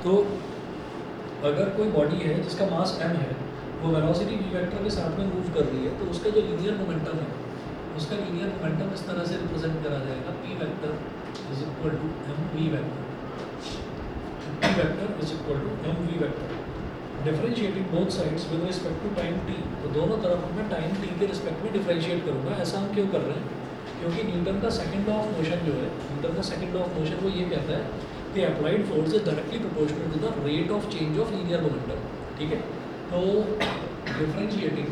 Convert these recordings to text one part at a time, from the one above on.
तो अगर कोई बॉडी है जिसका मास m है, वो वेलोसिटी v वेक्टर के साथ में मूव कर रही है, तो उसका जो लीनियर मोमेंटम है, उसका लीनियर मोमेंटम इस तरह से रिप्रेजेंट करा जाएगा, p vector is equal to mv vector, p vector is equal to mv vector. Differentiating both sides with respect to time t, तो दोनों तरफ मैं टाइम t के रिस्पेक्ट में डिफरेंशिएट करूँगा। ऐसा हम क्यों कर रहे हैं? क्योंकि न्यूटन का सेकंड लॉ ऑफ मोशन जो है, न्यूटन का सेकंड लॉ ऑफ मोशन वो ये कहता है कि applied force is directly proportional to the rate of change of linear momentum. ठीक है, तो differentiating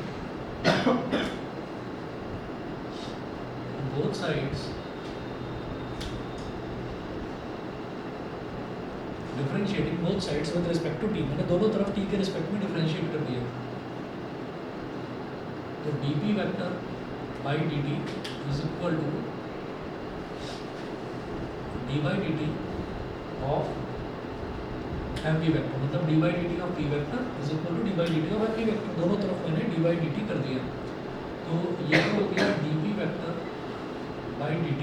both sides with respect to T, मैंने दोनों तरफ टी के रिस्पेक्ट में डिफरेंशिएट कर दिया। तो dp vector by dt is equal to d by dt of mp vector, मतलब d by dt of p vector is equal to d by dt of mp vector. दोनों तरफ मैंने d by dt कर दिया। तो ये हो गया dp vector by dt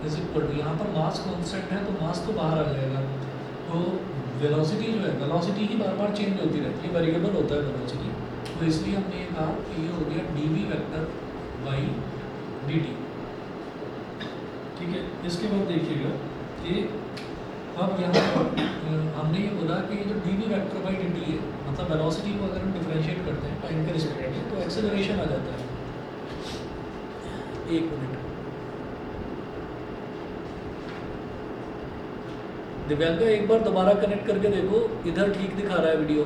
is equal to, यहाँ पर मास कॉन्स्टेंट है तो मास तो बाहर आ जाएगा, तो वेलोसिटी जो है, वेलोसिटी ही बार बार चेंज होती रहती है, वेरिएबल होता है वेलोसिटी, तो इसलिए हमने ये कहा कि ये हो गया dv वेक्टर बाई dt। ठीक है, इसके बाद देखिएगा कि अब यहाँ पर हमने ये बोला कि जो dv वेक्टर बाई dt है, मतलब वेलोसिटी को अगर हम डिफरेंशिएट करते हैं टाइम के रिस्पेक्ट में, तो एक्सेलरेशन आ जाता है। एक मिनट, दिव्यांका एक बार दोबारा कनेक्ट करके देखो, इधर ठीक दिखा रहा है वीडियो,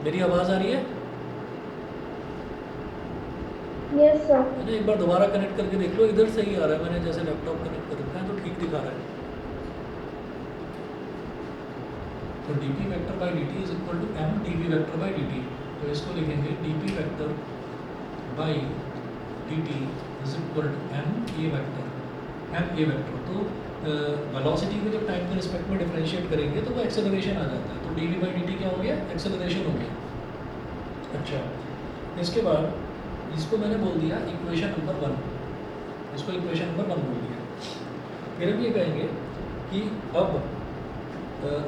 मेरी आवाज आ रही है? Yes sir. मैंने एक बार दोबारा कनेक्ट करके देख लो, इधर सही आ रहा है, मैंने जैसे लैपटॉप कनेक्ट कर रखा है तो ठीक दिखा रहा है। तो dp vector by dt is equal to m dv vector by dt, तो इसको लिखेंगे dp vector by dt is equal to m a vector. तो वेलोसिटी को जब टाइम के रिस्पेक्ट में डिफरेंशिएट करेंगे तो वो एक्सेलरेशन आ जाता है, तो dv बाई dt क्या हो गया? एक्सेलरेशन हो गया। अच्छा, इसके बाद इसको मैंने बोल दिया इक्वेशन नंबर 1, इसको इक्वेशन नंबर 1 बोल दिया। फिर हम ये कहेंगे कि अब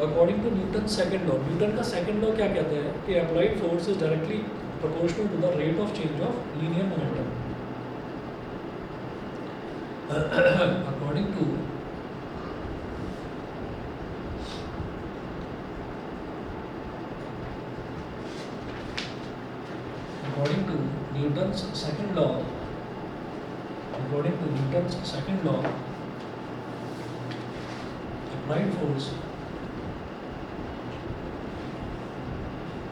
according to Newton second law, Newton का सेकंड लॉ क्या कहता है कि applied force is directly proportional to the rate of change of linear momentum. according to Newton's second law, applied force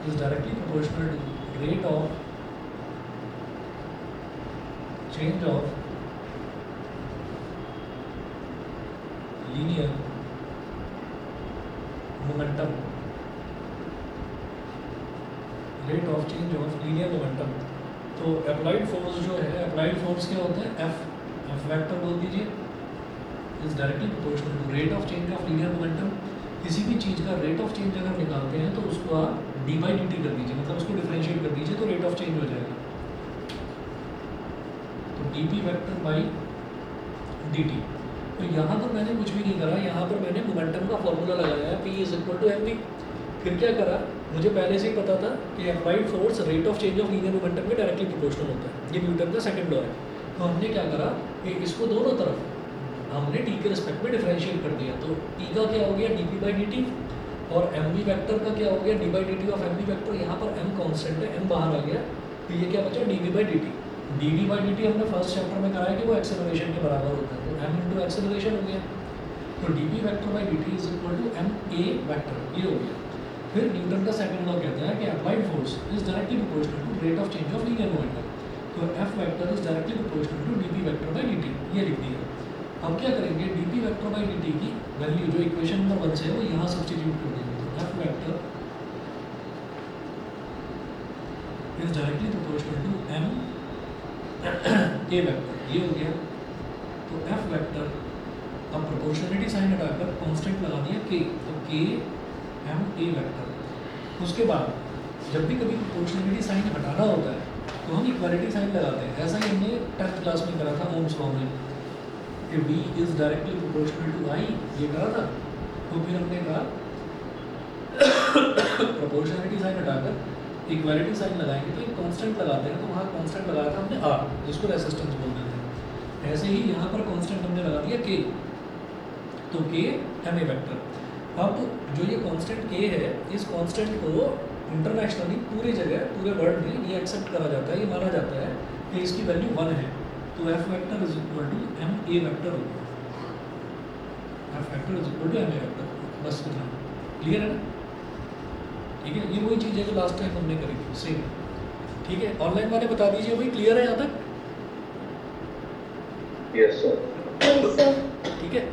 is directly proportional to rate of change of linear momentum, rate of change of linear momentum. तो applied force जो है, applied force क्या होता है? F vector बोल दीजिए, is directly proportional to rate of change of linear momentum. किसी भी चीज़ का रेट ऑफ चेंज अगर निकालते हैं तो उसको आप डी बाई डी टी कर दीजिए, मतलब उसको डिफरेंशिएट कर दीजिए तो रेट ऑफ चेंज हो जाएगा। तो D P vector by D T. तो यहाँ पर मैंने कुछ भी नहीं करा, यहाँ पर मैंने मोमेंटम का फॉर्मूला लगाया है, P is equal to M V. फिर क्या करा, मुझे पहले से ही पता था कि applied force rate of change of linear momentum के डायरेक्टली प्रोपोर्शनल होता है, ये न्यूटन का सेकंड लॉ है। तो हमने क्या करा कि इसको दोनों तरफ हमने टी के रिस्पेक्ट में डिफरेंशिएट कर दिया। तो टी का क्या हो गया? D P by D T, और एम वी वैक्टर का क्या हो गया? D by D T of M V vector. यहाँ पर एम कॉन्स्टेंट है, एम बाहर आ गया, तो ये क्या बचा? D V by D T. D V by D T हमने फर्स्ट चैप्टर में कराया कि वो एक्सेलरेशन के बराबर होता है, तो एम इंटू एक्सेलरेशन हो गया। तो D P vector by D T is equal to M A vector, ये हो गया। फिर न्यूटन का सेकंड लॉ कहता है कि applied force is directly proportional to rate of change of linear momentum. तो F vector is directly proportional to D P vector by D T, ये लिख दिया। अब क्या करेंगे? डी P vector by D T की वैल्यू जो इक्वेशन नंबर 1 से है वो यहाँ सब्सटीट्यूट कर देंगे। तो F vector is directly proportional to M A vector, ये हो गया। तो एफ वेक्टर, अब प्रोपोर्शनलिटी साइन हटाकर कांस्टेंट लगा दिया के, तो के एम ए वेक्टर। उसके बाद जब भी कभी प्रोपोर्शनलिटी साइन हटाना होता है तो हम इक्वालिटी साइन लगाते हैं। ऐसा ही हमने 10th क्लास में करा था ओम्स लॉ में। कि v is directly proportional to i, ये कहा था। तो फिर हमने कहा प्रोपोर्शनलिटी साइन हटाकर इक्वालिटी साइन लगाएंगे तो एक कांस्टेंट लगाते हैं, तो वहाँ कांस्टेंट लगाया था हमने r, जिसको रेसिस्टेंस बोल देते हैं। ऐसे ही यहाँ पर कांस्टेंट हमने लगा दिया k, तो k ma वेक्टर। अब जो ये कांस्टेंट k है, इस कांस्टेंट को इंटरनेशनली पूरी जगह पूरे वर्ल्ड में ये एक्सेप्ट करा जाता है, ये माना जाता है कि इसकी वैल्यू 1 है। तो f vector is equal to ma vector होगा, f vector is equal to ma vector, बस इतना क्लियर है ना? ठीक है, ये वही चीज़ है जो लास्ट टाइम हमने करी थी, सेम। ठीक है, ऑनलाइन वाले बता दीजिए भाई, क्लियर है यहाँ तक? Yes sir. Yes, sir. ठीक है,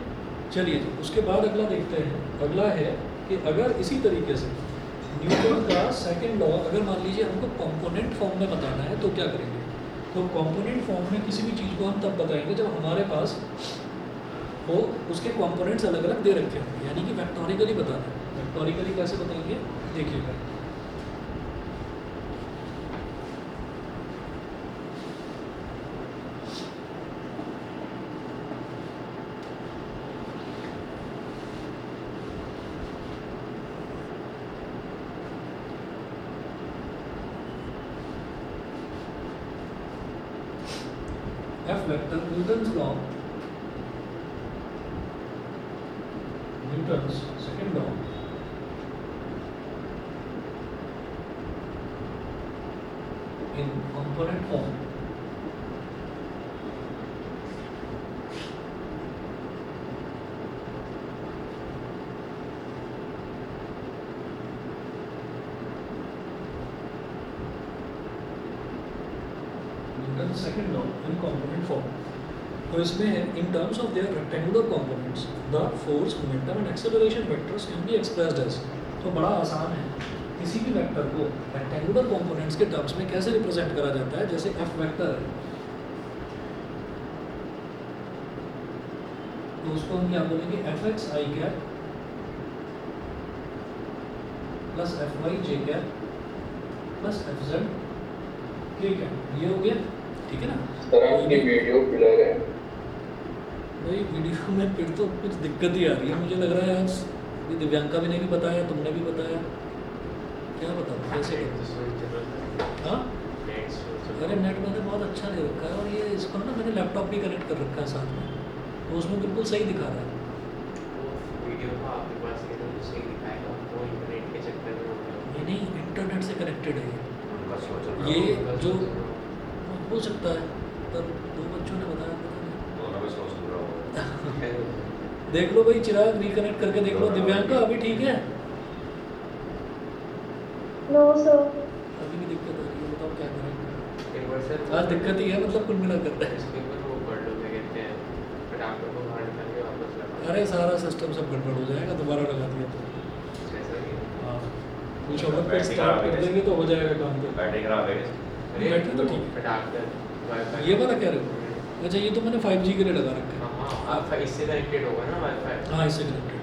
चलिए जी, उसके बाद अगला देखते हैं। अगला है कि अगर इसी तरीके से न्यूटन का सेकंड लॉ अगर मान लीजिए हमको कंपोनेंट फॉर्म में बताना है तो क्या करेंगे? तो कंपोनेंट फॉर्म में किसी भी चीज़ को हम तब बताएंगे जब हमारे पास वो उसके कंपोनेंट्स अलग अलग दे रखे होंगे, यानी कि वेक्टोरिकली बताना है। वेक्टोरिकली कैसे बताएंगे देखिएगा। F vector, Newton's law, Newton's second law, in component form, Newton's second law in component form। तो इसमें है in terms of their rectangular components, the force, momentum and acceleration vectors can be expressed as। तो बड़ा आसान है, किसी भी vector को रेक्टेंगुलर कंपोनेंट्स के टर्म्स में कैसे रिप्रेजेंट करा जाता है। जैसे F वेक्टर है, तो उसको हम क्या बोलेंगे? fx i cap plus fy j cap plus fz k cap, ये हो गया। ठीक है ना? सर आपकी वीडियो क्लियर है? भाई वीडियो में फिर तो कुछ दिक्कत ही आ रही है, मुझे लग रहा है आज ये दिव्यांका भी ने भी बताया, तुमने भी बताया, क्या बताओ कैसे करते? हाँ, अरे नेट मैंने बहुत अच्छा दे रखा है, और ये इसको ना मैंने लैपटॉप भी कनेक्ट कर रखा है साथ में, तो उसमें बिल्कुल सही दिखा रहा है। वीडियो तो आपके पास है तो सही दिखाएगा, वो इंटरनेट के चक्कर में हो गया। ये नहीं, इंटरनेट से कनेक्टेड है उनका सोच ये रहा जो हो सकता है, पर दो बच्चों ने बताया, पता नहीं। दोनों में सोच रहा हूँ। देख लो भाई, चिराग रिकनेक्ट करके देख लो। दिव्यांका अभी ठीक है? No, sir. अभी भी दिक्कत आ रही है, बताओ क्या करेंगे? एक बार सर आज दिक्कत ही है, मतलब कुल मिला कर रहा है। इसके ऊपर वो कर लो, क्या कहते हैं, फटाफट को बाहर निकाल के वापस लगा। अरे सारा सिस्टम सब गड़बड़ हो जाएगा, दोबारा लगा दिया तो। जैसा कि हाँ, कुछ और पर स्टार्ट कर देंगे तो हो जाएगा काम। तो बैटरी खराब है बैटरी तो ठीक है। फटाफट वाईफाई ये वाला कह रहे हो? अच्छा, ये तो मैंने 5G के लिए लगा रखा है। हाँ आपका इससे कनेक्टेड होगा ना वाईफाई। हाँ, इससे कनेक्टेड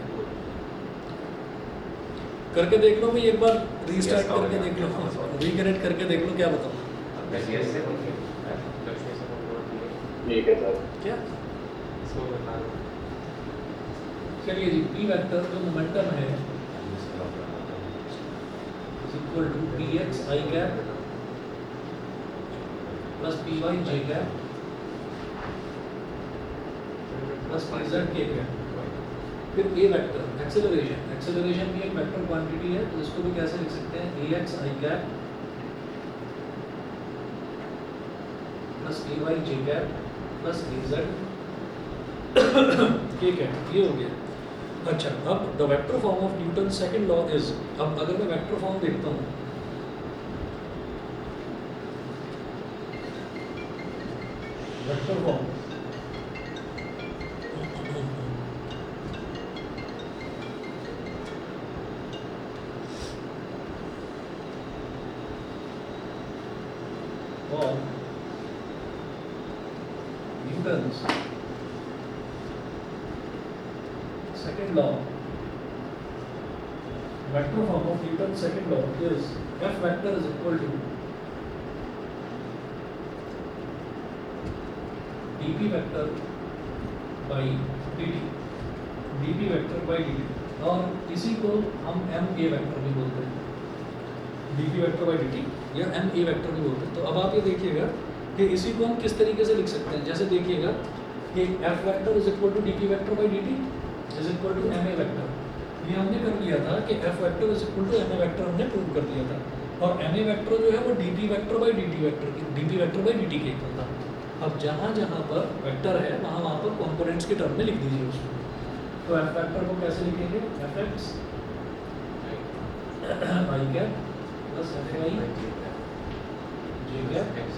करके देख लो भाई, एक बार रीस्टार्ट करके देख लो, रिकनेक्ट करके देख लो, क्या बताओ? लक्ष्मी से बोल दिए ठीक है सर। क्या? इसको बता दो। चलिए जी, पी वेक्टर जो मोमेंटम है is equal to px i cap plus py j cap plus pz k cap. फिर a वेक्टर एक्सेलरेशन, एक्सेलरेशन भी एक वेक्टर क्वांटिटी है, तो इसको भी कैसे लिख सकते हैं? ax i cap plus ay j cap plus az k cap, ये हो गया। अच्छा, अब the vector form of Newton second law is, अब अगर मैं वेक्टर फॉर्म देखता हूँ, vector form of Newton's second law, vector form of Newton's second law is F vector is equal to dp vector by D T, D P vector by D T, और इसी को हम M A vector भी बोलते हैं, D P vector by D T या M A vector भी बोलते हैं। तो अब आप ये देखिएगा कि इसी को हम किस तरीके से लिख सकते हैं। जैसे देखिएगा कि F vector is equal to D P vector by D T is equal to M A vector, ये हमने कर लिया था कि F vector is equal to M A vector हमने प्रूव कर दिया था, और एम ए वैक्टर जो है वो D P vector by D T vector, D P vector by D T के इक्वल था। अब जहाँ जहाँ पर वेक्टर है वहाँ पर कॉम्पोनेंट्स के टर्म में लिख दीजिए उसको। तो एफ वैक्टर को कैसे लिखेंगे, F X I cap plus F I J cap F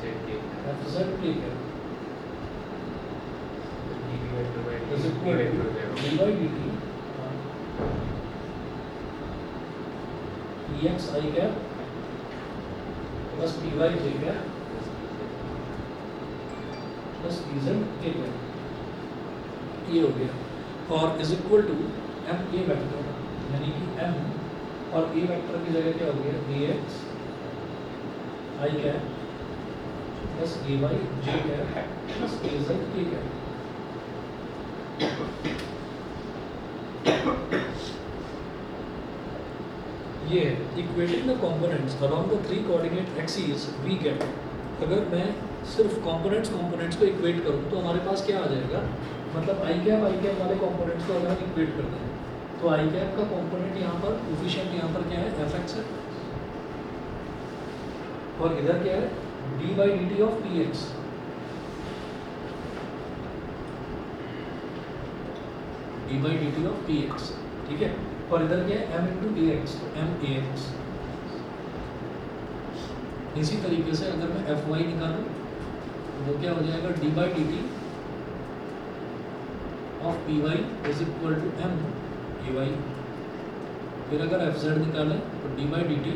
Z K cap is equal to D by D T E X I cap plus P Y J cap plus P Z K cap, ये हो गया। और is equal to M A vector, यानी कि M और ए vector की जगह क्या हो गया, B X I cap plus A Y J cap plus A Z K cap. ये equating the components along the three coordinate axis we get. अगर मैं सिर्फ कंपोनेंट्स को इक्वेट करूँ तो हमारे पास क्या आ जाएगा, मतलब आई कैप वाले कंपोनेंट्स को अगर हम इक्वेट करते हैं तो आई कैप का कंपोनेंट यहाँ पर कोफिशिएंट यहाँ पर क्या है, एफ एक्स है, और इधर क्या है, D by D T of P x, D by D T of P x, ठीक है। और इधर क्या है, एम इंटू डी एक्स, तो एम ए एक्स। इसी तरीके से अगर मैं एफ वाई निकालूँ तो वो क्या हो जाएगा, D by D T of P Y is equal to M A Y. फिर अगर एफ जेड निकालें तो D by D T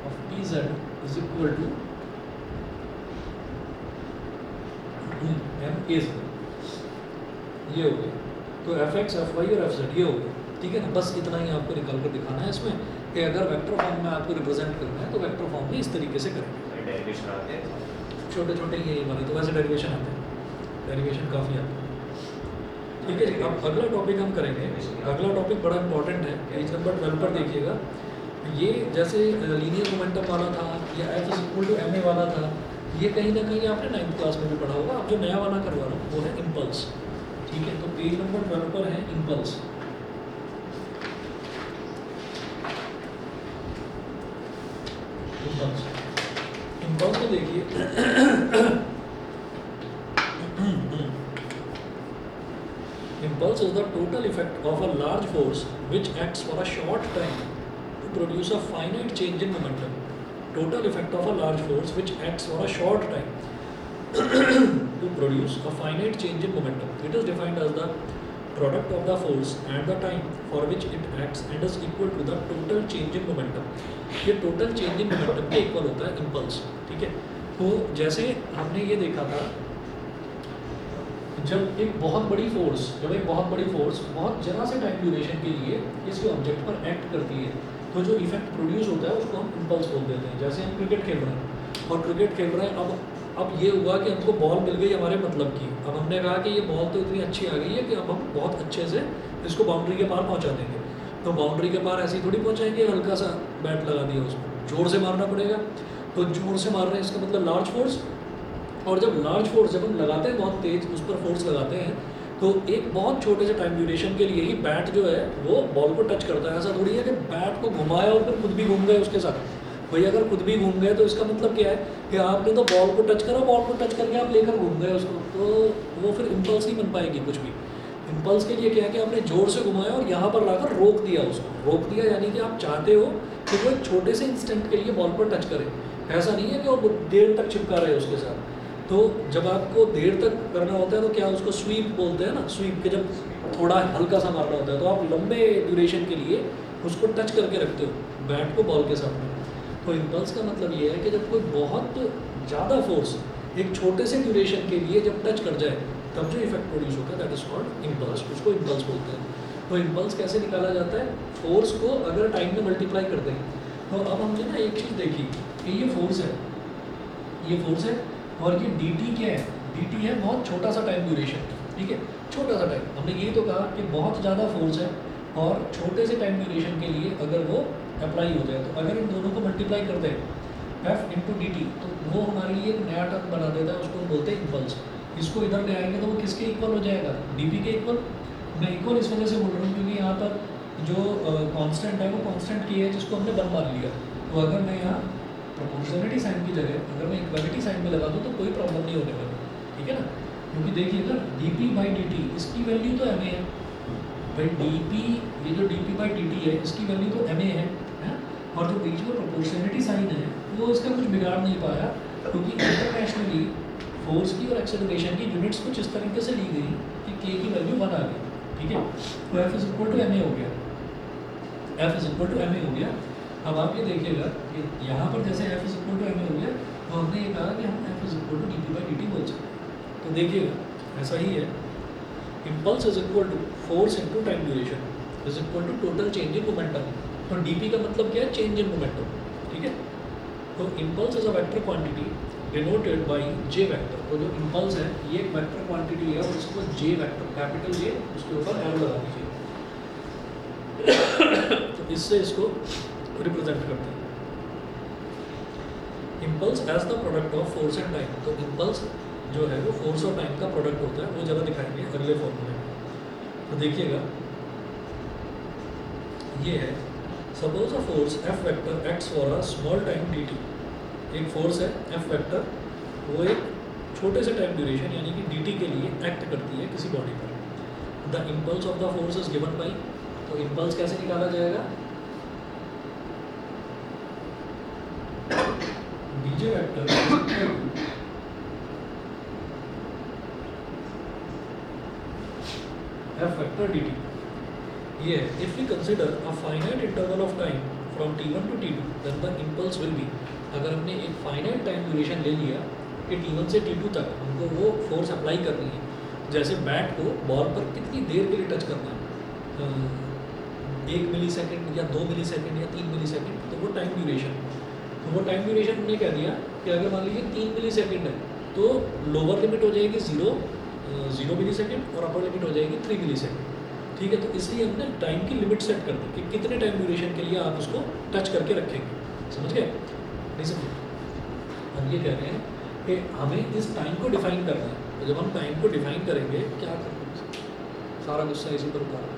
of P Z is equal to M A Z, ये हो गया। तो एफ एक्स एफ वाई और F Z ये हो गया, ठीक है ना। बस इतना ही आपको निकाल कर दिखाना है इसमें कि अगर वेक्टर फॉर्म में आपको रिप्रेजेंट करना है तो वेक्टर फॉर्म में इस तरीके से करेंगे। डेरिवेशन आते हैं छोटे छोटे ये वाले तो वैसे डेरिवेशन आते हैं, डेरिवेशन काफ़ी आते हैं, ठीक है। अब अगला टॉपिक हम करेंगे, अगला टॉपिक बड़ा इंपॉर्टेंट है, पेज नंबर 12 पर देखिएगा। ये जैसे लीनियर मोमेंटम वाला था या F is equal to M A वाला था, ये कहीं ना कहीं आपने 9th क्लास में भी पढ़ा होगा। अब जो नया वाला करवा रहा हूँ वो है इम्पल्स, ठीक है। तो पेज नंबर 12 पर है इम्पल्स। इम्पल्स को देखिए, impulse is the total effect of a large force which acts for a short time to produce a finite change in momentum. Total effect of a large force which acts for a short time to produce a finite change in momentum. It is defined as the product of the force and the time for which it acts and is equal to the total change in momentum. ये total change in momentum के equal होता है impulse, ठीक है। तो जैसे हमने ये देखा था, जब एक बहुत बड़ी फोर्स बहुत जरा से टाइम ड्यूरेशन के लिए इसके ऑब्जेक्ट पर एक्ट करती है तो जो इफेक्ट प्रोड्यूस होता है उसको हम इम्पल्स बोल देते हैं। जैसे हम क्रिकेट खेल रहे हैं और क्रिकेट खेल रहे हैं, अब ये हुआ कि हमको बॉल मिल गई हमारे मतलब की। अब हमने कहा कि ये बॉल तो इतनी अच्छी आ गई है कि अब हम बहुत अच्छे से इसको बाउंड्री के पार पहुंचा देंगे। तो बाउंड्री के पार ऐसे ही थोड़ी पहुंचाएंगे, हल्का सा बैट लगा दिया उसको, जोर से मारना पड़ेगा। तो जोर से मार रहे हैं इसका मतलब लार्ज फोर्स, और जब लार्ज फोर्स जब हम लगाते हैं बहुत तेज उस पर फोर्स लगाते हैं तो एक बहुत छोटे से टाइम ड्यूरेशन के लिए ही बैट जो है वो बॉल को टच करता है। ऐसा थोड़ी है कि बैट को घुमाया और फिर खुद भी घूम गए उसके साथ। भाई अगर खुद भी घूम गए तो इसका मतलब क्या है कि आपने तो बॉल को टच करा, बॉल को टच करके आप लेकर घूम गए उसको, तो वो फिर इम्पल्स नहीं बन पाएगी कुछ भी। इम्पल्स के लिए क्या है कि आपने जोर से घुमाया और यहाँ पर लाकर रोक दिया उसको। रोक दिया यानी कि आप चाहते हो कि वो एक छोटे से इंस्टेंट के लिए बॉल पर टच करे, ऐसा नहीं है कि वो देर तक चिपका रहे उसके साथ। तो जब आपको देर तक करना होता है तो क्या उसको स्वीप बोलते हैं ना, स्वीप के जब थोड़ा हल्का सा मारना होता है तो आप लंबे ड्यूरेशन के लिए उसको टच करके रखते हो बैट को बॉल के साथ में। तो इम्पल्स का मतलब ये है कि जब कोई बहुत ज़्यादा फोर्स एक छोटे से ड्यूरेशन के लिए जब टच कर जाए तब जो इफेक्ट प्रोड्यूस होता है दैट इज कॉल्ड इम्पल्स, उसको इम्पल्स बोलते हैं। तो इम्पल्स कैसे निकाला जाता है, फोर्स को अगर टाइम में मल्टीप्लाई करते हैं। तो अब हमने ना एक चीज़ देखी कि ये फोर्स है और ये dt क्या है, dt है बहुत छोटा सा टाइम ड्यूरेशन, ठीक है, छोटा सा टाइम। हमने यही तो कहा कि बहुत ज़्यादा फोर्स है और छोटे से टाइम ड्यूरेशन के लिए अगर वो अप्लाई हो जाए, तो अगर इन दोनों को मल्टीप्लाई करते हैं F इंटू डी टी, तो वो हमारे लिए एक नया टर्म बना देता है, उसको हम बोलते हैं इम्पल्स। इसको इधर ले आएंगे तो वो किसके इक्वल हो जाएगा, dp के इक्वल। मैं इक्वल इस वजह से बोल रहा हूँ क्योंकि यहाँ पर जो कांस्टेंट है वो कांस्टेंट की है जिसको हमने 1 मान लिया। तो अगर मैं यहाँ प्रोपोर्शनलिटी साइन की जगह अगर मैं इक्वालिटी साइन में लगा दूँ तो कोई प्रॉब्लम नहीं होने वाली, ठीक है ना। क्योंकि देखिएगा dp बाई dt इसकी वैल्यू तो ma है भाई, dp ये जो dp बाई dt है इसकी वैल्यू तो ma है, और जो बीच में प्रोपोर्शनलिटी साइन है वो इसका कुछ बिगाड़ नहीं पाया, क्योंकि इंटरनेशनली फोर्स की और एक्सेलरेशन की यूनिट्स कुछ इस तरीके से ली गई कि k की वैल्यू 1 आ गई, ठीक है। तो F is equal to ma हो गया, F is equal to ma हो गया। अब आप ये देखिएगा कि यहाँ पर जैसे F is equal to ma हो गया, तो हमने ये कहा कि हम F is equal to dp by dt बोल सकते हैं। तो देखिएगा ऐसा ही है, impulse is equal to force into time duration is equal to total change in momentum. तो dp का मतलब क्या है, चेंज इन मोमेंटम, ठीक है। तो impulse is a vector quantity denoted by j vector. तो जो इम्पल्स है ये एक वेक्टर क्वांटिटी है और उसको j वेक्टर, कैपिटल J, उसके ऊपर एरो लगा दीजिए। तो इससे इसको रिप्रेजेंट करते हैं। Impulse as the product of force and time. तो इम्पल्स जो है वो फोर्स और टाइम का प्रोडक्ट होता है, वो ज़्यादा दिखाएंगे अगले फॉर्मूले में। तो देखिएगा ये है, suppose a force F vector acts for a small time dt। एक फोर्स है F वेक्टर, वो एक छोटे से टाइम ड्यूरेशन यानी कि dt के लिए एक्ट करती है किसी बॉडी पर। The impulse of the force is given by, तो इम्पल्स कैसे निकाला जाएगा, dj vector F vector dt। ये if we consider a finite interval of time from t1 to t2 then the impulse will be. अगर हमने एक finite time duration ले लिया कि t1 से t2 तक हमको वो फोर्स अप्लाई करनी है, जैसे बैट को बॉल पर कितनी देर के लिए टच करना है, 1 मिली सेकेंड या 2 मिली सेकेंड या 3 मिली सेकेंड, तो वो टाइम ड्यूरेशन। तो वो टाइम ड्यूरेशन हमने कह दिया कि अगर मान लीजिए 3 मिली सेकेंड है तो लोअर लिमिट हो जाएगी 0 मिली सेकेंड और अपर लिमिट हो जाएगी 3 मिली सेकेंड, ठीक है। तो इसलिए हमने टाइम की लिमिट सेट कर दी कि कितने टाइम ड्यूरेशन के लिए आप उसको टच करके रखेंगे, समझ गए, नहीं समझे। हम ये कह रहे हैं कि हमें इस टाइम को डिफाइन करना है। तो जब हम टाइम को डिफाइन करेंगे, क्या करेंगे, सारा गुस्सा इसी पर उतारा।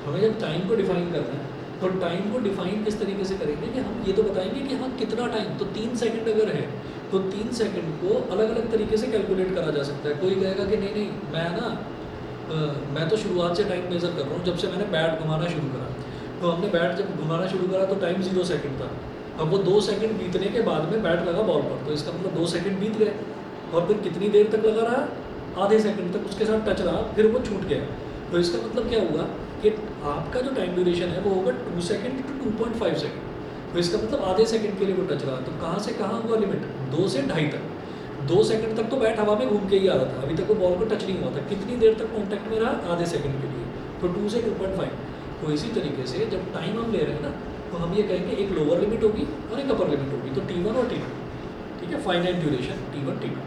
हमें जब टाइम को डिफाइन करना है तो टाइम को डिफाइन किस तरीके से करेंगे कि हम ये तो बताएंगे कि हाँ कितना टाइम, तो 3 सेकंड अगर है तो 3 सेकंड को अलग अलग तरीके से कैलकुलेट करा जा सकता है। कोई कहेगा कि नहीं मैं तो शुरुआत से टाइम मेज़र कर रहा हूँ, जब से मैंने बैट घुमाना शुरू करा। तो हमने बैट जब घुमाना शुरू करा तो टाइम 0 सेकंड था। अब वो 2 सेकंड बीतने के बाद में बैट लगा बॉल पर, तो इसका मतलब 2 सेकंड बीत गए। और फिर कितनी देर तक लगा रहा, आधे सेकंड तक उसके साथ टच रहा, फिर वो छूट गया। तो इसका मतलब क्या हुआ कि आपका जो टाइम ड्यूरेशन है वो होगा 2 सेकंड टू 2.5 सेकंड। तो इसका मतलब आधे सेकंड के लिए वो टच रहा। तो कहाँ से कहाँ हुआ लिमिट, 2 से 2.5 तक। 2 सेकंड तक तो बैट हवा में घूम के ही आ रहा था, अभी तक वो बॉल को टच नहीं हुआ था। कितनी देर तक कॉन्टैक्ट में रहा, आधे सेकंड के लिए, तो 2 से 2.5। तो इसी तरीके से जब टाइम हम ले रहे हैं ना, तो हम ये कहेंगे एक लोअर लिमिट होगी और एक अपर लिमिट होगी। तो T1 और T2, ठीक है, फाइनाइट ड्यूरेशन T1 T2।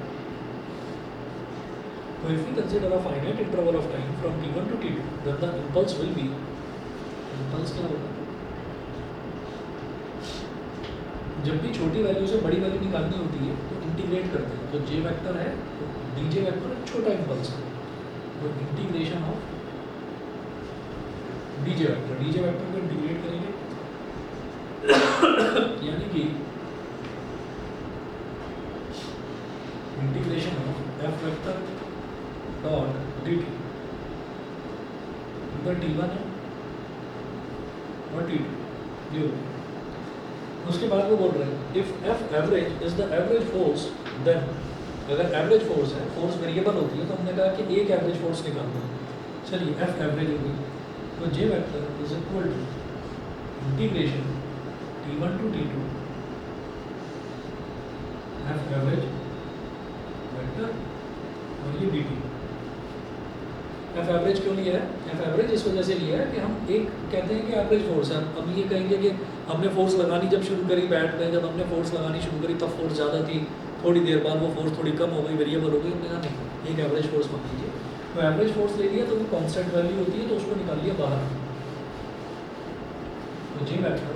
तो if we consider a finite interval of time from T1 to T2 then the impulse will be, impulse क्या होगा, जब भी छोटी वैल्यू से बड़ी वैल्यू निकालनी होती है तो इंटीग्रेट करते हैं। तो j वेक्टर है तो dj वेक्टर एक छोटा इम्पल्स है, तो इंटीग्रेशन ऑफ dj वेक्टर को इंटीग्रेट करेंगे यानी कि integration of f vector dot dt, इधर t1 है और t2 ये। उसके बाद वो बोल रहे हैं if f average is the average force then, अगर एवरेज फोर्स है, फोर्स वेरिएबल होती है, तो हमने कहा कि एक एवरेज फोर्स निकालना है। चलिए f एवरेज होगी तो j vector is equal to integration T1 to T2 f average vector और ये dt। f एवरेज क्यों लिया है, f एवरेज इस वजह से लिया है कि हम एक कहते हैं कि एवरेज फोर्स है। हम ये कहेंगे कि हमने फोर्स लगानी जब शुरू करी बैट में, जब हमने फोर्स लगानी शुरू करी तब फोर्स ज़्यादा थी, थोड़ी देर बाद वो फोर्स थोड़ी कम हो गई, वेरिएबल हो गई, हमने कहा नहीं एक एवरेज फोर्स मान लीजिए। तो एवरेज फोर्स ले लिया तो वो कांस्टेंट वैल्यू होती है, तो उसको निकाल लिया बाहर। तो जी वेक्टर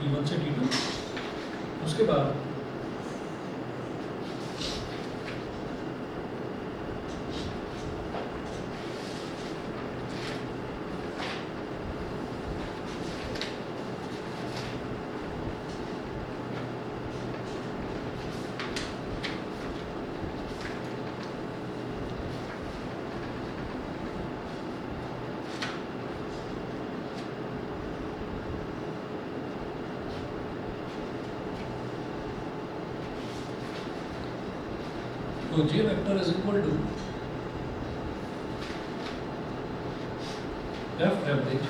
T1 से T2, उसके बाद तो J vector is equal to F average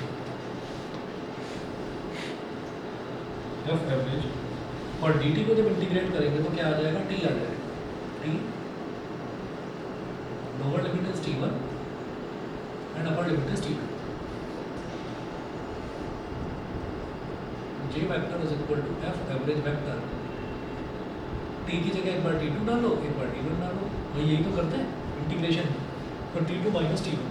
और dt को जब इंटीग्रेट करेंगे तो क्या आ जाएगा, T आ जाएगा। T lower limit is T1 and upper limit is T2। J vector is equal to F average vector, T की जगह एक बार T2 डालो, एक बार T1 डालो, वही यही तो करते हैं इंटीग्रेशन में। तो T2 माइनस T1,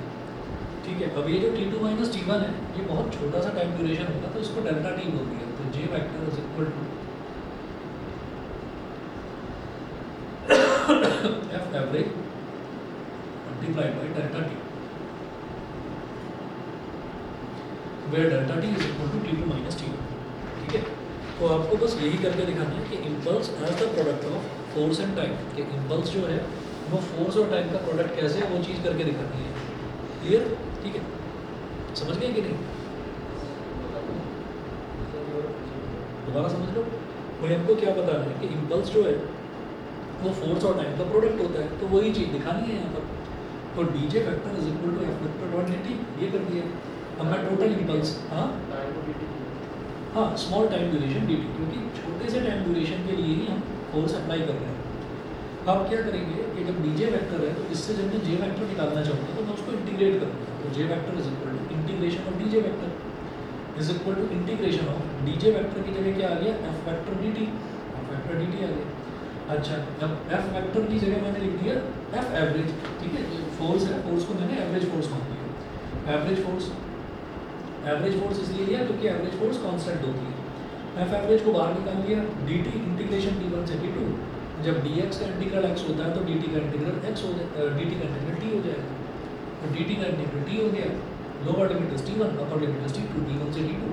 ठीक है। अब ये जो T2 माइनस T1 है ये बहुत छोटा सा टाइम ड्यूरेशन होगा, तो इसको डेल्टा T बोल दिया। तो J vector is equal to F average multiplied by delta T, where delta T is equal to T2 minus T1, ठीक है। तो आपको बस यही करके दिखाना है कि impulse as the product of force and time, कि इम्पल्स जो है वो फोर्स और टाइम का प्रोडक्ट कैसे है, वो चीज़ करके दिखानी है। क्लियर, ठीक है, समझ गए कि नहीं? दोबारा समझ लो। वही हमको क्या बताना है कि इम्पल्स जो है वो फोर्स और टाइम का प्रोडक्ट होता है, तो वही चीज़ दिखानी है यहाँ पर। तो dj vector is equal to F vector dot dt, ये कर दिया। अब मैं टोटल इम्पल्स, हाँ स्मॉल टाइम ड्यूरेशन dt, क्योंकि छोटे से टाइम ड्यूरेशन के लिए ही हम फोर्स अप्लाई कर रहे हैं। अब क्या करेंगे कि जब dj वेक्टर है तो इससे जब मैं j वेक्टर निकालना चाहूँगा तो मैं उसको इंटीग्रेट करूँगा। तो j vector is equal to integration of dj vector is equal to integration of dj vector की जगह क्या आ गया, f vector dt, f vector dt आ गया। अच्छा, अब f वेक्टर की जगह मैंने लिख दिया f एवरेज, ठीक है। फोर्स है, फोर्स को मैंने एवरेज फोर्स मान दिया। एवरेज फोर्स इसलिए लिया क्योंकि एवरेज फोर्स कांस्टेंट होती है। एफ एवरेज को बाहर निकाल लिया, dt इंटीग्रेशन T1 से T2, जब dx का इंटीग्रल x होता है तो dt का इंटीग्रल x हो जाए, dt का इंटीग्रल t हो जाएगा। तो dt का इंटीग्रल t हो गया, lower limit is T1, upper limit is T2, T1 से T2।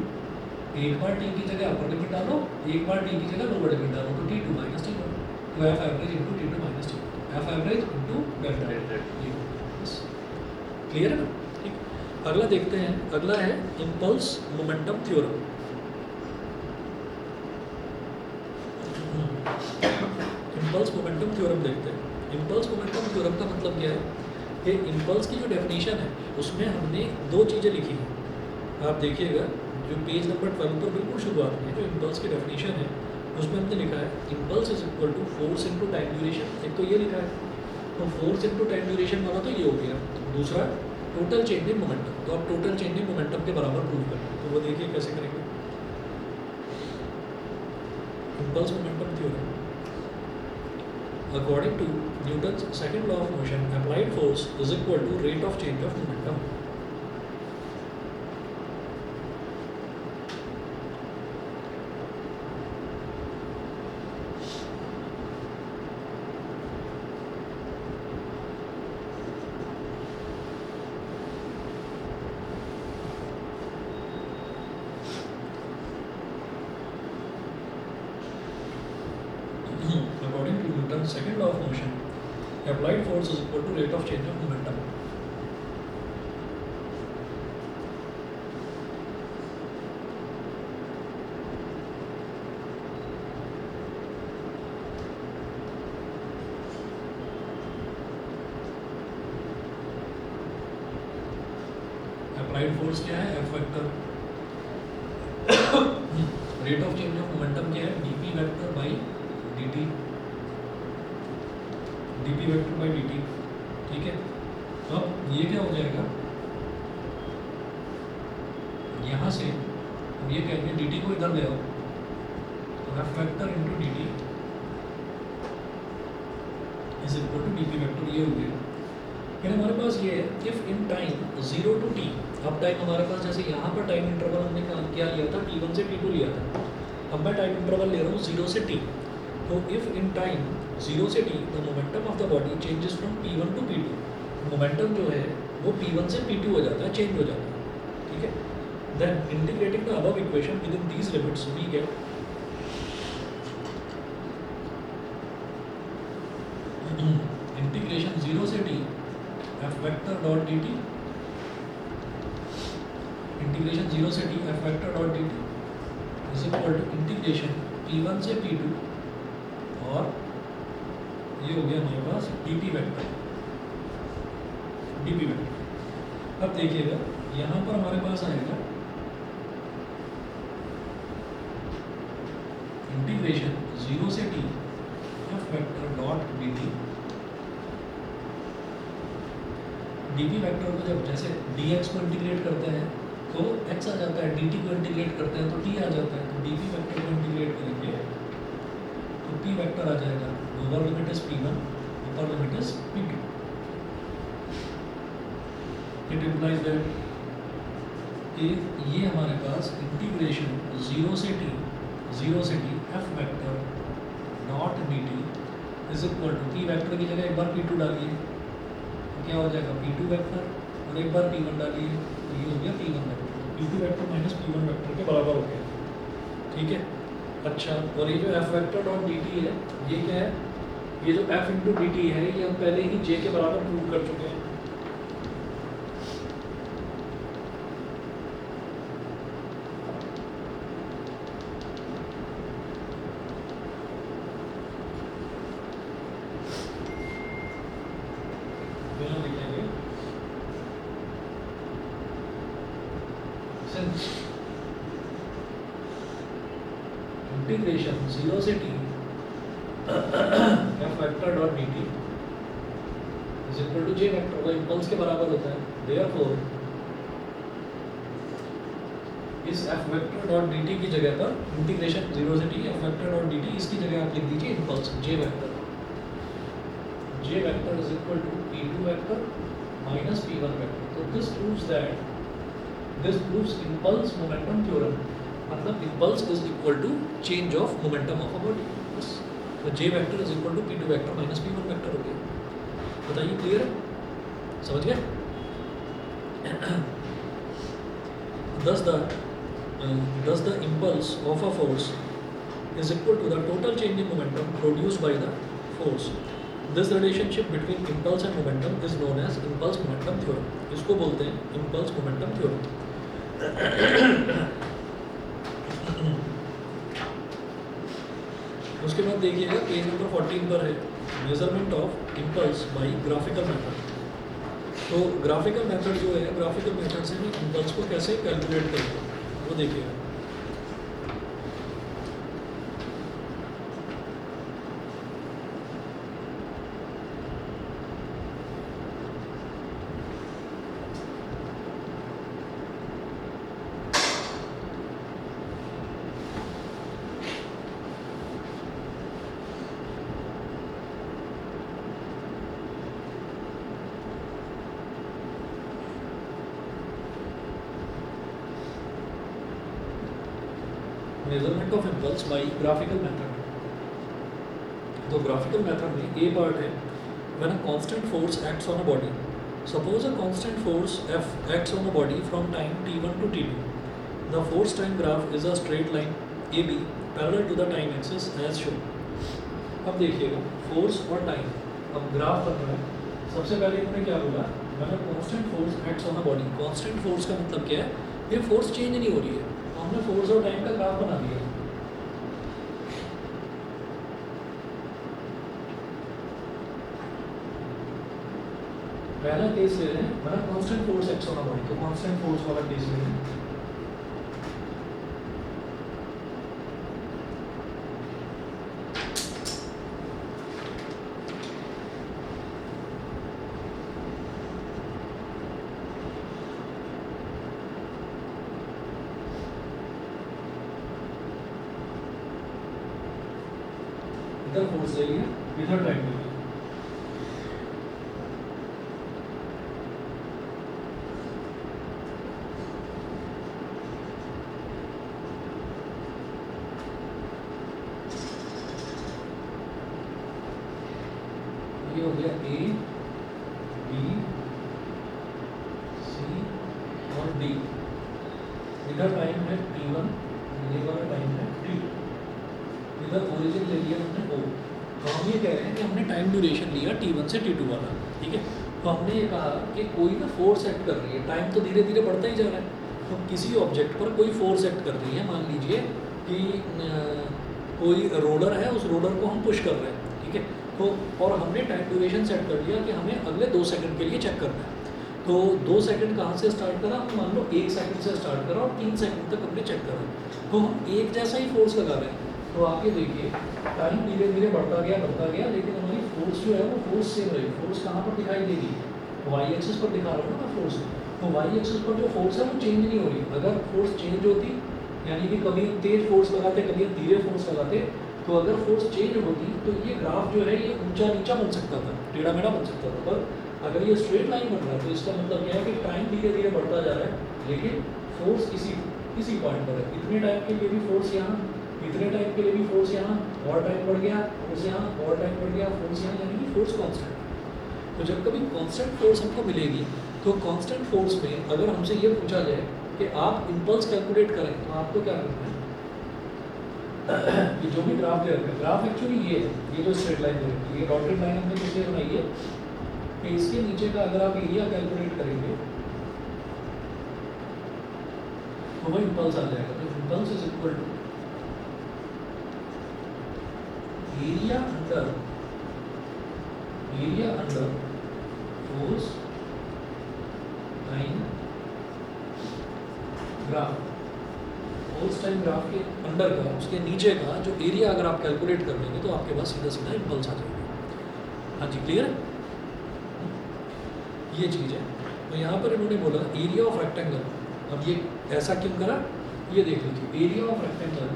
एक बार t की जगह अपर लिमिट डालो, एक बार t की जगह लोअर लिमिट डालो, तो T2 माइनस T1, तो f average into T2 minus T1, f average into delta. Clear है ना? ठीक, अगला देखते हैं। अगला है impulse momentum theorem. Impulse momentum theorem देखते हैं। इम्पल्स मोमेंटम थ्योरम का मतलब क्या है कि इम्पल्स की जो डेफिनेशन है उसमें हमने दो चीज़ें लिखी हैं। आप देखिएगा जो पेज नंबर 12 पर बिल्कुल शुरुआत में जो इम्पल्स की डेफिनेशन है उसमें हमने लिखा है impulse is equal to force into time duration. एक तो ये लिखा है, तो फोर्स इनटू टाइम ड्यूरेशन वाला तो ये हो गया। दूसरा टोटल चेंज इन मोमेंटम, तो आप टोटल चेंज इन मोमेंटम के बराबर प्रूव करेंगे। तो वो देखिए कैसे करेंगे। Impulse momentum theorem, according to Newton's second law of motion, applied force is equal to rate of change of momentum. According to Newton's second law of motion, applied force is equal to rate of change of momentum. Applied force क्या है, F vector. Rate of change of momentum क्या है, dp vector by dt, dp vector by dt, ठीक है। अब ये क्या हो जाएगा, यहाँ से हम ये कहेंगे डी टी को इधर ले आओ, तो F vector into d T is equal to D P vector, ये हो गया। फिर हमारे पास ये है if in time 0 to t, अब टाइम हमारे पास जैसे यहाँ पर टाइम इंटरवल हमने क्या लिया था, t1 से t2 लिया था, अब मैं टाइम इंटरवल ले रहा हूँ 0 से t। तो इफ इन टाइम 0 से t the momentum of the body changes from p1 to p2, momentum जो है वो p1 से p2 हो जाता है, चेंज हो जाता है, ठीक है। Then integrating the above equation within these limits we get integration 0 से t F vector dot D t, integration 0 से t F vector dot D T is equal to integration p1 से p2 और ये हो गया हमारे पास dt vector dp vector. अब देखिएगा यहाँ पर हमारे पास आएगा इंटीग्रेशन 0 से t F vector dot D T, dp vector को जब जैसे dx को इंटीग्रेट करते हैं तो x आ जाता है, dt को इंटीग्रेट करते हैं तो t आ जाता है, तो dp वेक्टर को इंटीग्रेट करेंगे तो p वेक्टर आ जाएगा, lower limit is p1, upper limit is p2। It implies that कि ये हमारे पास इंटीग्रेशन 0 से t F vector dot dt is equal to p vector की जगह एक बार p2 डालिए, क्या हो जाएगा p2 वेक्टर, और एक बार p1 डालिए तो ये हो गया p1 vector, p2 vector minus p1 vector के बराबर हो गया, ठीक है। अच्छा, और ये जो f वेक्टर डॉट dt है ये क्या है, ये जो f इंटू डी टी है ये हम पहले ही j के बराबर प्रूव कर चुके हैं। इंटीग्रेशन 0 से t F vector dot D T is equal to J vector, वो इम्पल्स के बराबर होता है, देयरफॉर इस F vector dot D T की जगह पर इंटीग्रेशन 0 से t F vector dot D T, इसकी जगह आप लिख दीजिए impulse J vector is equal to p2 vector minus p1 vector. तो this proves impulse momentum theorem, मतलब impulse is equal to change of momentum of a body, बस। तो J vector is equal to p2 vector minus p1 vector हो गया। बताइए clear है, समझ गए? thus the impulse of a force is equal to the total change in momentum produced by the force. This relationship between impulse and momentum is known as impulse momentum theorem. इसको बोलते हैं impulse momentum theorem। उसके बाद देखिएगा page number 14 पर है measurement of impulse by graphical method. तो graphical method जो है, ग्राफिकल मेथड से हम इम्पल्स को कैसे कैलकुलेट करेंगे वो देखिएगा। Measurement of impulse by graphical method. तो ग्राफिकल मेथड में ए पार्ट है when a constant force acts on a body. Suppose a constant force F acts on a body from time t1 to t2। The force time graph is a straight line AB parallel to the time axis as shown. अब देखिएगा force और time, अब graph बन रहा है। सबसे पहले इन्होंने क्या बोला, when a constant force acts on a body. Constant force का मतलब क्या है, ये फोर्स चेंज नहीं हो रही है, हमने फोर्स और टाइम का ग्राफ बना दिया। पहला केस ले रहे हैं मतलब constant force act on a body, तो कांस्टेंट फोर्स वाला केस ले रहे हैं। इधर फोर्स ले लिया, इधर टाइम ले लिया। ये हो गया ए, बी, सी और डी। इधर टाइम है t1, ये वाला टाइम है t2। इधर ओरिजिन ले लिया हमने O। तो हम ये कह रहे हैं कि हमने टाइम ड्यूरेशन लिया t1 से t2 वाला, ठीक है। तो हमने ये कहा कि कोई ना फोर्स एक्ट कर रही है, टाइम तो धीरे धीरे बढ़ता ही जा रहा है, तो किसी ऑब्जेक्ट पर कोई फोर्स एक्ट कर रही है। मान लीजिए कि कोई रोलर है, उस रोलर को हम पुश कर रहे हैं, ठीक है। तो और हमने टाइम ड्यूरेशन सेट कर लिया कि हमें अगले 2 सेकंड के लिए चेक करना है। तो 2 सेकंड कहाँ से स्टार्ट करा, हम मान लो 1 सेकंड से स्टार्ट करा और 3 सेकंड तक हमने चेक करा। तो हम एक जैसा ही फोर्स लगा रहे हैं। तो आप ये देखिए टाइम धीरे धीरे बढ़ता गया, लेकिन हमारी फोर्स जो है वो फोर्स सेम रही। फोर्स कहाँ पर दिखाई देगी, वाई एक्सिस पर दिखा रहा हूँ ना फोर्स। तो वाई एक्सिस पर जो फोर्स है वो चेंज नहीं हो रही। अगर फोर्स चेंज होती, यानी कि कभी तेज फोर्स लगाते, कभी धीरे फोर्स लगाते, तो अगर फोर्स चेंज होती तो ये ग्राफ जो है ये ऊंचा नीचा बन सकता था, टेढ़ा मेढ़ा बन सकता था। पर अगर ये स्ट्रेट लाइन बन रहा है तो इसका मतलब क्या है कि टाइम धीरे धीरे बढ़ता जा रहा है, लेकिन फोर्स इसी पॉइंट पर है। इतने टाइम के लिए भी फोर्स यहाँ, इतने टाइम के लिए भी फोर्स यहाँ, और टाइम बढ़ गया फोर्स यहाँ, और टाइम बढ़ गया फोर्स यहाँ, यानी कि फोर्स कांस्टेंट। तो जब कभी कांस्टेंट फोर्स हमको मिलेगी तो कांस्टेंट फोर्स में अगर हमसे ये पूछा जाए कि आप इम्पल्स कैलकुलेट करें, तो आपको क्या करना है, ये जो भी ग्राफ दे रखा है, ग्राफ एक्चुअली ये है, ये जो स्ट्रेट लाइन दे रखी है, ये डॉटेड लाइन हमने किसलिए बनाई है कि इसके नीचे का अगर आप एरिया कैलकुलेट करेंगे तो वही इम्पल्स आ जाएगा। तो impulse is equal to area under force time graph. Force time graph के अंडर का, उसके नीचे का जो एरिया अगर आप कैलकुलेट कर लेंगे तो आपके पास सीधा सीधा इम्पल्स आ जाएगा। हाँ जी, क्लियर है? ये चीज़ है। तो यहाँ पर इन्होंने बोला एरिया ऑफ रेक्टेंगल। अब ये ऐसा क्यों करा, ये देख लीजिए। एरिया ऑफ रेक्टेंगल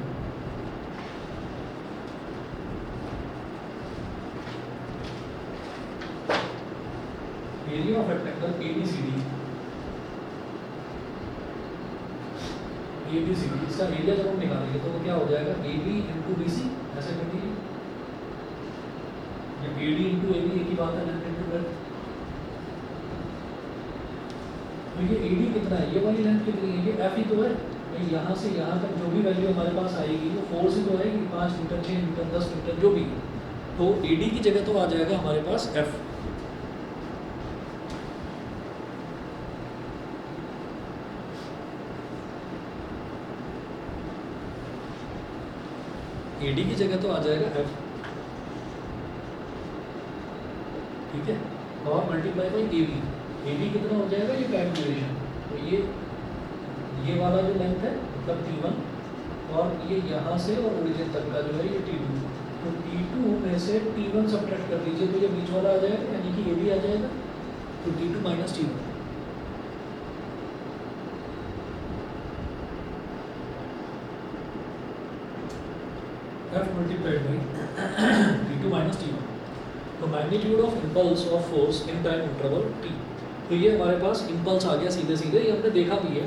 ABCD, इसका एरिया जब हम निकालेंगे तो वो क्या हो जाएगा, AB इंटू BC। ऐसे कर दीजिए, AD इंटू AB एक ही बात है, लेंथ इंटू ब्रेड्थ। तो ये AD कितना है, ये वाली लेंथ कितनी है, ये F ही तो है। तो यहाँ से यहाँ तक जो भी वैल्यू हमारे पास आएगी वो फोर्स ही तो आएगी, 5 मीटर 6 मीटर 10 मीटर जो भी। तो AD की जगह तो आ जाएगा हमारे पास F। AD की जगह तो आ जाएगा F, ठीक है। और मल्टीप्लाई बाई AB। AB कितना हो जाएगा, ये टाइम ड्यूरेशन। तो ये वाला जो लेंथ है मतलब T1, और ये यहाँ से और ओरिजिन तक का जो है ये T2। तो T2 में से T1 सब्ट्रैक्ट कर दीजिए तो ये बीच वाला आ जाएगा, यानी कि AB आ जाएगा। तो T2 minus T1। F multiplied by T2 minus T1। तो magnitude of impulse of force in time interval T। तो ये हमारे पास इम्पल्स आ गया सीधे सीधे। ये हमने देखा भी है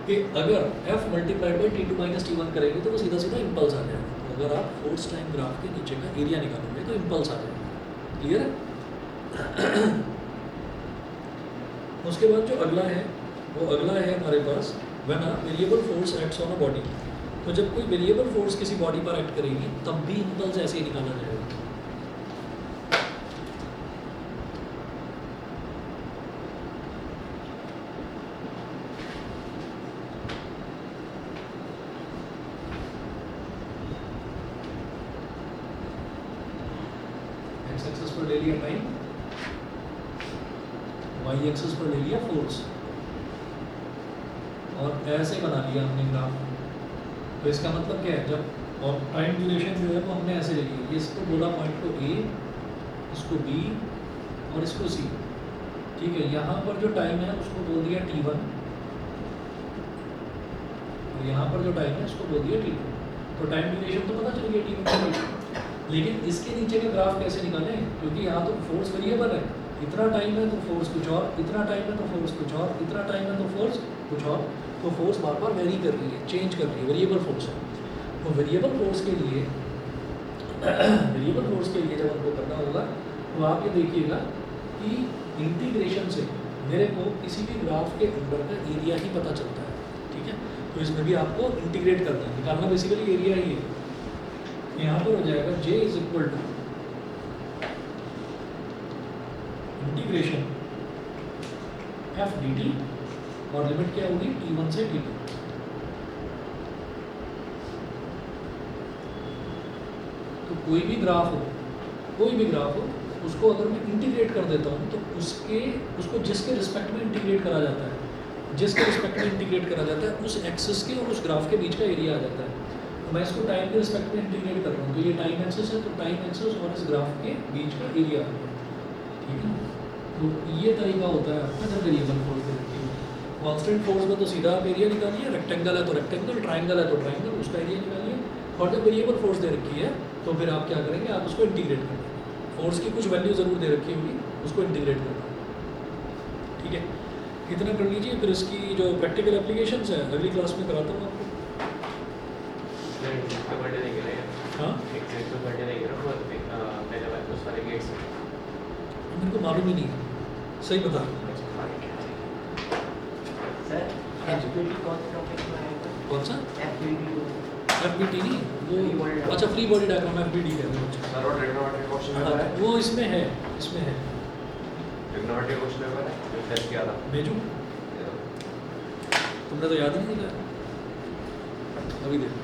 कि अगर F multiplied by T2 minus T1 करेंगे तो वो सीधा सीधा इम्पल्स आ जाएगा। तो अगर आप फोर्स टाइम ग्राफ के नीचे का एरिया निकालोगे तो इम्पल्स आ जाएगा। क्लियर है? उसके बाद जो अगला है वो अगला है हमारे पास when a variable force acts on a body. तो जब कोई वेरिएबल फोर्स किसी बॉडी पर एक्ट करेगी तब भी इम्पल्स ऐसे ही निकाला जाएगा। एक्स एक्सिस पर ले लिया टाइम, वाई एक्सिस पर ले लिया फोर्स, और ऐसे बना लिया हमने ग्राफ। तो इसका मतलब क्या है, जब और टाइम ड्यूरेशन जो है वो हमने ऐसे ले ली, ये इसको बोला पॉइंट को A, इसको B और इसको C, ठीक है। यहाँ पर जो टाइम है उसको बोल दिया T1, और यहाँ पर जो टाइम है उसको बोल दिया T2। तो टाइम ड्यूरेशन तो पता चल गया T1। लेकिन इसके नीचे का ग्राफ कैसे निकालें, क्योंकि यहाँ तो फोर्स वेरिएबल है, इतना टाइम है तो फोर्स कुछ और, इतना टाइम है तो फोर्स कुछ और, इतना टाइम है तो फोर्स कुछ और, तो फोर्स बार बार वेरी कर रही है, चेंज कर रही है, वेरिएबल फोर्स है। तो वेरिएबल फोर्स के लिए वेरिएबल फोर्स के लिए जब हमको करना होगा तो आप ये देखिएगा कि इंटीग्रेशन से मेरे को किसी भी ग्राफ के अंदर का एरिया ही पता चलता है, ठीक है। तो इसमें भी आपको इंटीग्रेट करना है, निकालना बेसिकली एरिया ही है। यहाँ पर हो जाएगा J is equal to integration F d T और लिमिट क्या होगी T1 से T2। तो कोई भी ग्राफ हो उसको अगर मैं इंटीग्रेट कर देता हूँ तो उसको जिसके रिस्पेक्ट में इंटीग्रेट करा जाता है उस एक्सिस के और उस ग्राफ के बीच का एरिया आ जाता है। तो मैं इसको टाइम के रिस्पेक्ट में इंटीग्रेट कर रहा हूँ, तो ये टाइम एक्सिस है, तो टाइम एक्सिस और इस ग्राफ के बीच का एरिया आ गया, ठीक है। तो ये तरीका होता है आपका जब वेरिएबल फोर्स दे रखी है। कॉन्स्टेंट फोर्स में तो सीधा आप एरिया निकालिए, रेक्टेंगल है तो रेक्टेंगल, ट्राइंगल है तो ट्राइंगल, उसका एरिया निकालिए। और जब वेरिएबल फोर्स दे रखी है तो फिर आप क्या करेंगे, आप उसको इंटीग्रेट करेंगे। फोर्स की कुछ वैल्यू ज़रूर दे रखी होगी, उसको इंटीग्रेट करना, ठीक है। इतना कर लीजिए, फिर इसकी जो प्रैक्टिकल एप्लीकेशंस है अगली क्लास में कराता हूँ आपको। हाँ, मेरे को मालूम ही नहीं है, सही बता। सर FBT कौन सा टॉपिक में आएगा? कौन सा? FBT नहीं, Free body वो diagram। अच्छा फ्री बॉडी डायग्राम FBT है वो। सर वो ट्रिग्नोमेट्री क्वेश्चन हाँ, पेपर है, वो इसमें है ट्रिग्नोमेट्री क्वेश्चन पेपर है जो टेस्ट किया था। भेजूँ, तुमने तो याद ही नहीं दिलाया, अभी देखो।